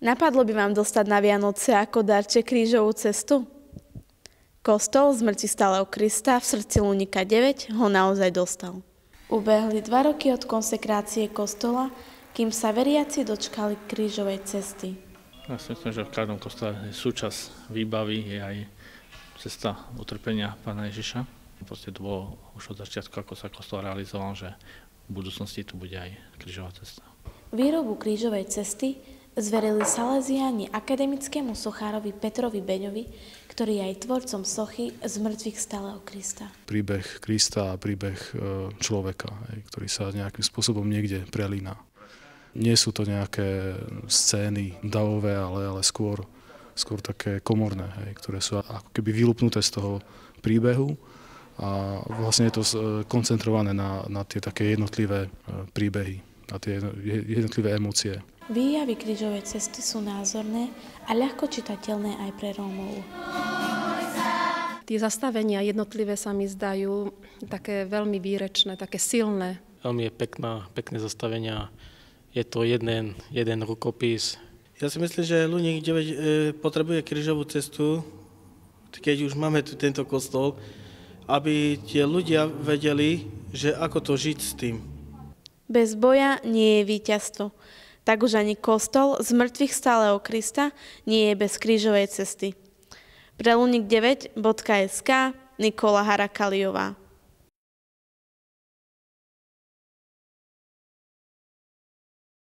Napadlo by vám dostať na Vianoce ako darček krížovú cestu? Kostol zmŕtvychvstalého Krista v srdci Luníka 9 ho naozaj dostal. Ubehli 2 roky od konsekrácie kostola, kým sa veriaci dočkali krížovej cesty. Ja si myslím, že v každom kostole je súčasť výbavy, je aj cesta utrpenia Pána Ježiša. Proste to bolo už od začiatku, ako sa kostol realizoval, že v budúcnosti tu bude aj krížová cesta. Výrobu krížovej cesty zverili Salesiáni akademickému sochárovi Petrovi Beňovi, ktorý je aj tvorcom sochy zmŕtvychvstalého Krista. Príbeh Krista a príbeh človeka, ktorý sa nejakým spôsobom niekde prelína. Nie sú to nejaké scény davové, ale skôr také komorné, ktoré sú ako keby vylúpnuté z toho príbehu a vlastne je to koncentrované na tie také jednotlivé príbehy, na tie jednotlivé emócie. Výjavy krížovej cesty sú názorné a ľahko čitateľné aj pre Rómov. Tie zastavenia jednotlivé sa mi zdajú také veľmi výrečné, také silné. Veľmi je pekné zastavenia. Je to jeden rukopis. Ja si myslím, že Luník 9 potrebuje krížovú cestu, keď už máme tu tento kostol, aby tie ľudia vedeli, že ako to žiť s tým. Bez boja nie je víťazstvo. Tak už ani kostol zmŕtvychvstalého Krista nie je bez krížovej cesty. Pre lunik9.sk Nikola Harakaliová.